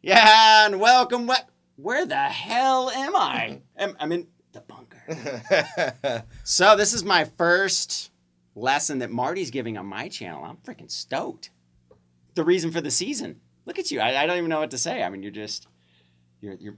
Yeah, and welcome. Where the hell am I? I'm in the bunker. So this is my first lesson that Marty's giving on my channel. I'm freaking stoked. The reason for the season. Look at you. I don't even know what to say. I mean,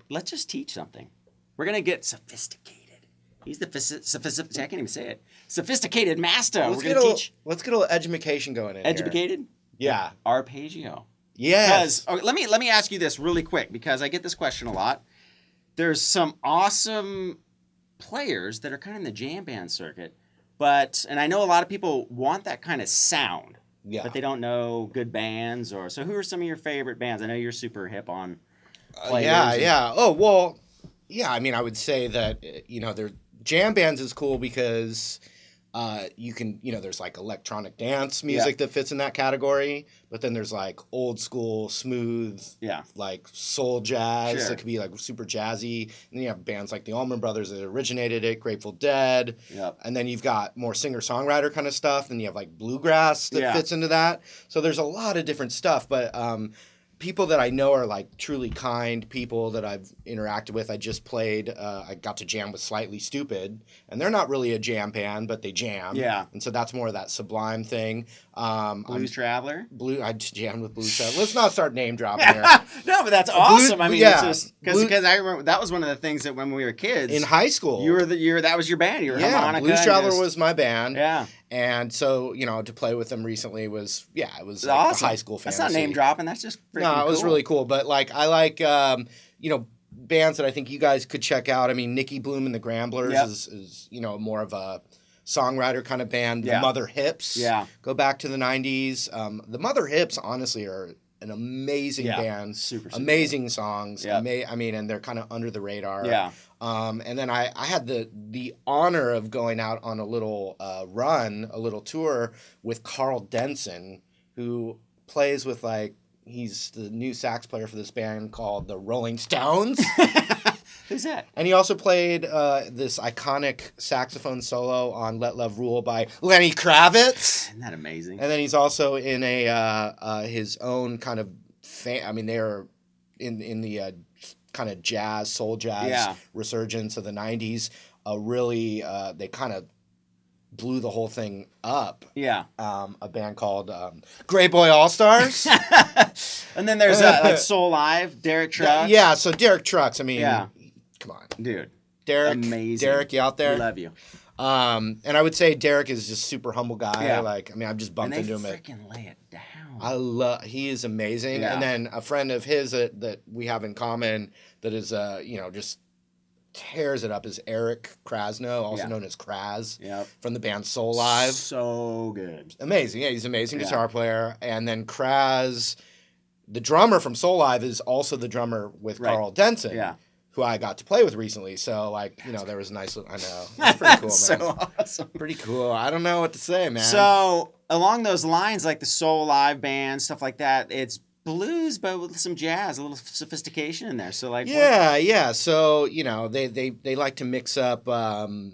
let's just teach something. We're going to get sophisticated. He's the sophisticated, I can't even say it. Sophisticated master. Let's get a little education going in Educated? here. Yeah. Arpeggio. Yes. Because let me ask you this really quick because I get this question a lot. There's some awesome players that are kind of in the jam band circuit, and I know a lot of people want that kind of sound, but they don't know good bands so who are some of your favorite bands? I know you're super hip on players. Yeah. Oh, well, yeah, I mean, I would say that, their jam bands is cool because you can, there's like electronic dance music that fits in that category, but then there's like old school, smooth, like soul jazz that could be like super jazzy. And then you have bands like the Allman Brothers that originated it, Grateful Dead. Yep. And then you've got more singer-songwriter kind of stuff. And you have like bluegrass that fits into that. So there's a lot of different stuff, but people that I know are like truly kind people that I've interacted with. I just played, I got to jam with Slightly Stupid, and they're not really a jam band, but they jam. Yeah. And so that's more of that Sublime thing. Blues Traveler? I jammed with Blues Traveler. Let's not start name dropping here. No, but that's awesome. I mean, it's just because I remember that was one of the things that when we were kids in high school, that was your band. You were harmonica. Blues Traveler was my band. Yeah. And so, to play with them recently was like awesome. A high school fantasy. That's not name dropping. That's just freaking No, it was really cool. But like, I like, bands that I think you guys could check out. I mean, Nicky Bloom and the Gramblers is more of a songwriter kind of band. The Mother Hips. Yeah. Go back to the 90s. The Mother Hips, honestly, are an amazing band. Super amazing songs. Yeah. And they're kind of under the radar. Yeah. And then I had the honor of going out on a little a little tour with Carl Denson, who plays with he's the new sax player for this band called the Rolling Stones. Who's that? And he also played this iconic saxophone solo on Let Love Rule by Lenny Kravitz. Isn't that amazing? And then he's also in his own kind of they're in the kind of jazz, soul jazz resurgence of the 90s. Really, they kind of blew the whole thing up. Yeah. A band called Grey Boy All Stars. And then there's like Soul Live, Derek Trucks. Yeah, so Derek Trucks, I mean, come on. Dude. Derek, amazing. Derek, you out there? We love you. And I would say Derek is just super humble guy. Yeah. I've just bumped into him. And they freaking lay it down. He is amazing. Yeah. And then a friend of his that we have in common that is, just tears it up is Eric Krasno, also known as Kraz, from the band Soul Live. So good. Amazing. Yeah, he's an amazing guitar player. And then Kraz, the drummer from Soul Live, is also the drummer with Carl Denson. Yeah. Who I got to play with recently. So, there was a nice little... I know. It's pretty cool, man. So awesome. Pretty cool. I don't know what to say, man. So, along those lines, like the Soul Live band, stuff like that, it's blues, but with some jazz, a little sophistication in there. So, like... Yeah. So, they like to mix up... that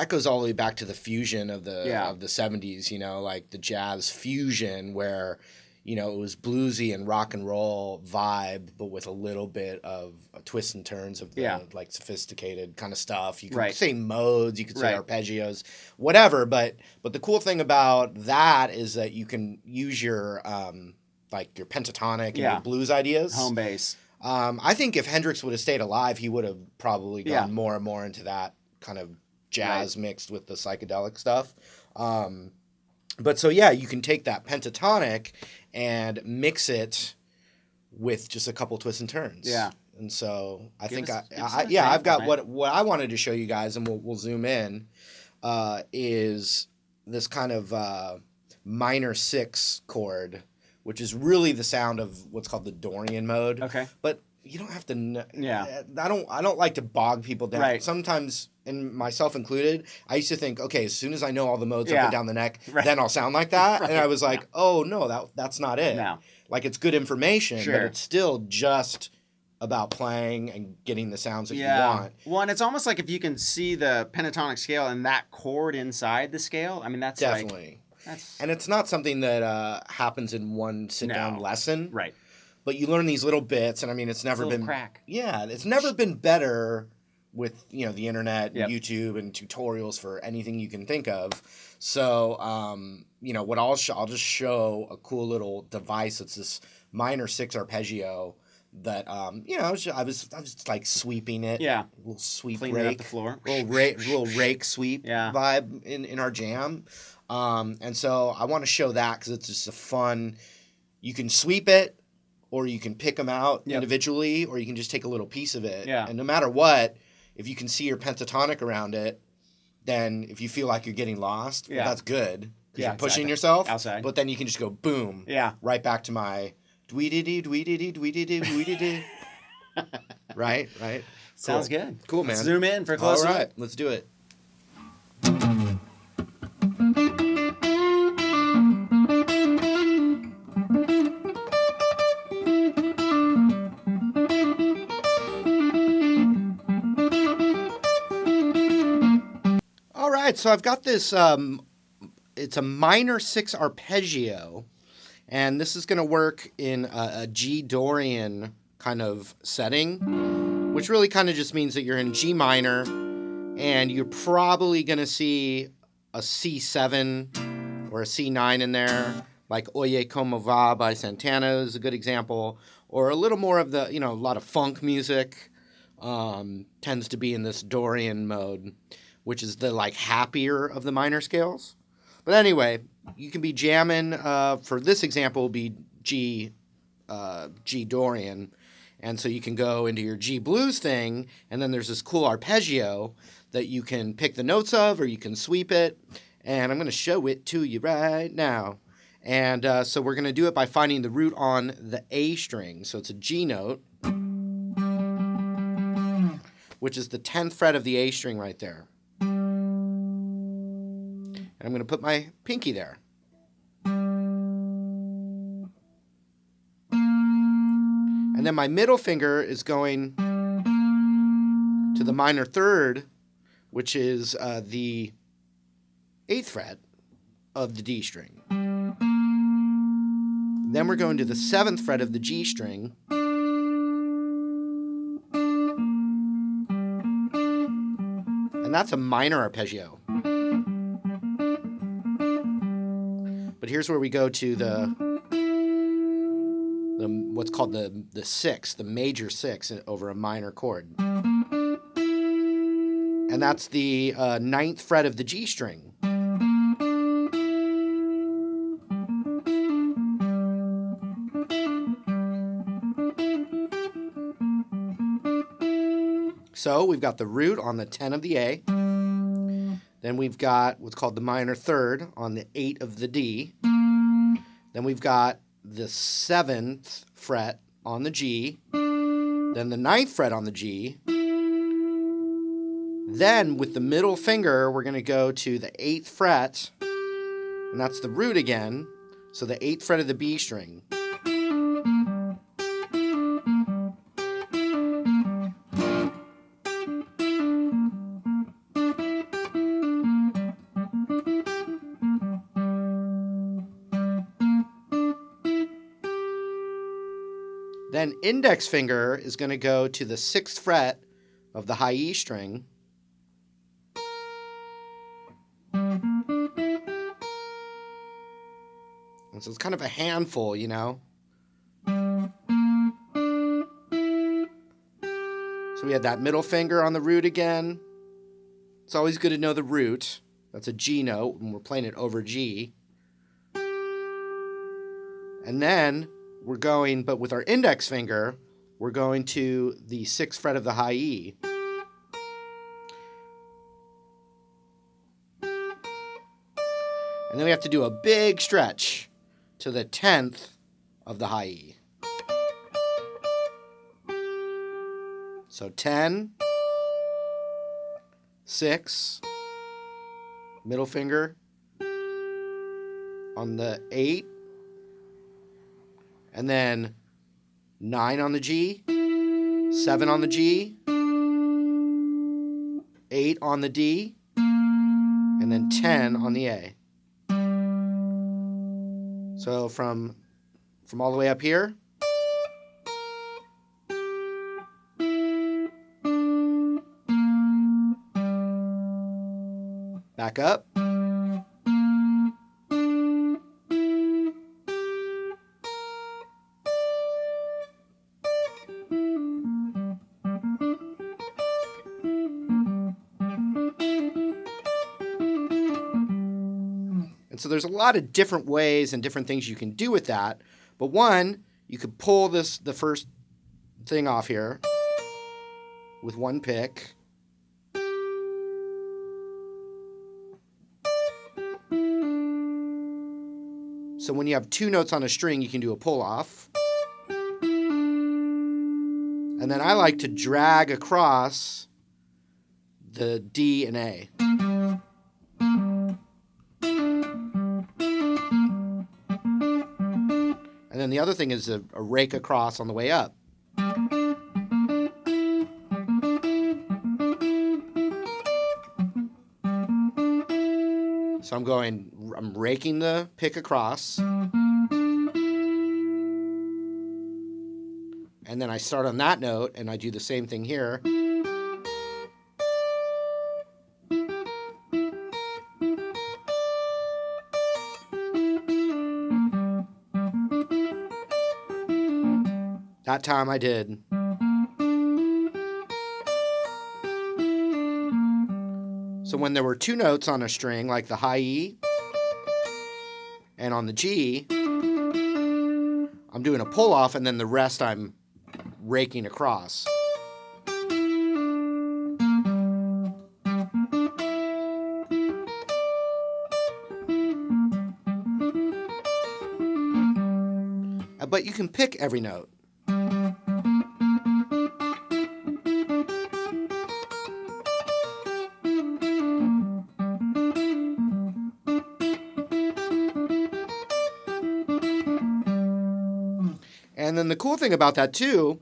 goes all the way back to the fusion of the 70s, like the jazz fusion where... it was bluesy and rock and roll vibe, but with a little bit of twists and turns of the sophisticated kind of stuff. You could say modes, you could say arpeggios, whatever. But the cool thing about that is that you can use your your pentatonic and your blues ideas. Home base. I think if Hendrix would have stayed alive, he would have probably gone more and more into that kind of jazz mixed with the psychedelic stuff. But so, you can take that pentatonic and mix it with just a couple twists and turns. Yeah. And so I think I've got what I wanted to show you guys, and we'll zoom in, is this kind of minor 6 chord, which is really the sound of what's called the Dorian mode. Okay. But you don't have to. I don't like to bog people down. Right. Sometimes, and myself included, I used to think, okay, as soon as I know all the modes up and down the neck, then I'll sound like that. And I was like, oh no, that's not it. No. Like, it's good information, but it's still just about playing and getting the sounds that you want. Well, and it's almost like if you can see the pentatonic scale and that chord inside the scale. I mean, that's definitely. And it's not something that happens in one sit-down lesson. Right. But you learn these little bits, and I mean, it's never been crack. Yeah, it's never been better with the internet and Yep. YouTube and tutorials for anything you can think of. So what I'll just show a cool little device. It's this minor 6 arpeggio that I was like sweeping it. Yeah. A little sweep Cleaning rake. up the floor. Little rake sweep Yeah. vibe in our jam. And so I want to show that because it's just a fun. You can sweep it, or you can pick them out individually, or you can just take a little piece of it. Yeah. And no matter what, if you can see your pentatonic around it, then if you feel like you're getting lost, well, that's good. Because you're pushing yourself. Outside. But then you can just go boom. Yeah. Right back to my dweedity, dweedity, dweedity, dweedity. Right? Sounds good. Cool, man. Let's zoom in for a close All look. right, let's do it. All right, so I've got this, it's a minor 6 arpeggio, and this is going to work in a G Dorian kind of setting, which really kind of just means that you're in G minor, and you're probably going to see a C7 or a C9 in there, like Oye Como Va by Santana is a good example, or a little more of the, a lot of funk music tends to be in this Dorian mode, which is the like happier of the minor scales. But anyway, you can be jamming, for this example, will be G Dorian. And so you can go into your G blues thing, and then there's this cool arpeggio that you can pick the notes of, or you can sweep it. And I'm going to show it to you right now. And so we're going to do it by finding the root on the A string. So it's a G note, which is the 10th fret of the A string right there. And I'm going to put my pinky there. And then my middle finger is going to the minor 3rd, which is the 8th fret of the D string. Then we're going to the 7th fret of the G string. And that's a minor arpeggio. But here's where we go to the what's called the 6, the major 6 over a minor chord. And that's the 9th fret of the G string. So we've got the root on the 10 of the A. Then we've got what's called the minor 3rd on the 8 of the D. Then we've got the 7th fret on the G. Then the 9th fret on the G. Then with the middle finger, we're going to go to the 8th fret. And that's the root again. So the 8th fret of the B string. Then index finger is going to go to the 6th fret of the high E string. And so it's kind of a handful, So we had that middle finger on the root again. It's always good to know the root. That's a G note, and we're playing it over G. And then we're going, but with our index finger, we're going to the 6th fret of the high E. And then we have to do a big stretch to the 10th of the high E. So 10, 6, middle finger on the 8, and then 9 on the G, 7 on the G, 8 on the D, and then 10 on the A. So from all the way up here, back up. And so there's a lot of different ways and different things you can do with that. But one, you could pull the first thing off here with one pick. So when you have two notes on a string, you can do a pull off. And then I like to drag across the D and A. And then the other thing is a rake across on the way up. So I'm raking the pick across. And then I start on that note and I do the same thing here. That time I did. So when there were two notes on a string, like the high E and on the G, I'm doing a pull off and then the rest I'm raking across. But you can pick every note. And then the cool thing about that too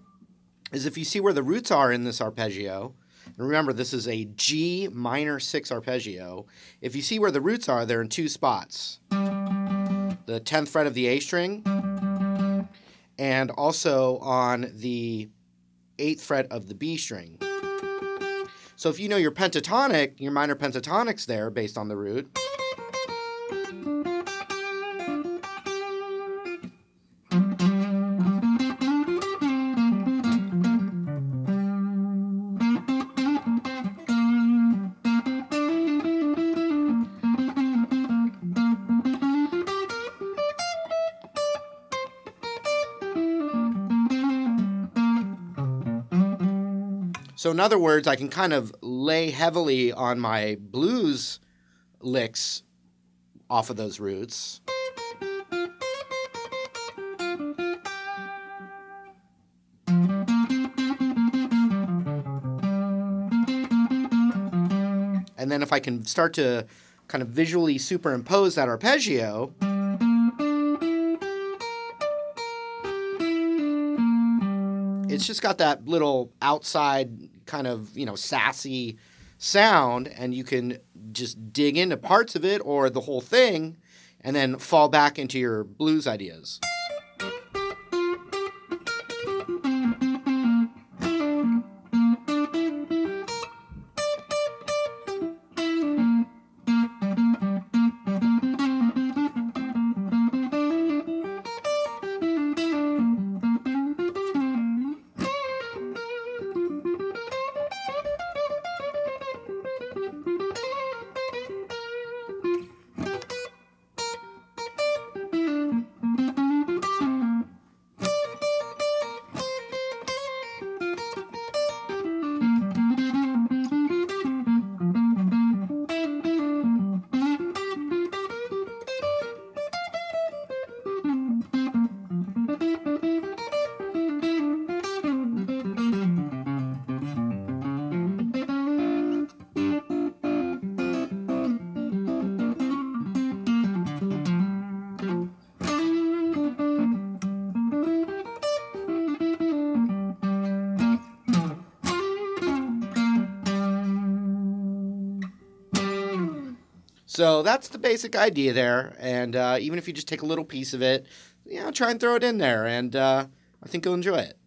is if you see where the roots are in this arpeggio, and remember this is a G minor 6 arpeggio, if you see where the roots are, they're in two spots. The 10th fret of the A string and also on the 8th fret of the B string. So if you know your pentatonic, your minor pentatonic's there based on the root. So in other words, I can kind of lay heavily on my blues licks off of those roots. And then if I can start to kind of visually superimpose that arpeggio, it's just got that little outside kind of, sassy sound, and you can just dig into parts of it or the whole thing and then fall back into your blues ideas. So that's the basic idea there, and even if you just take a little piece of it, try and throw it in there, and I think you'll enjoy it.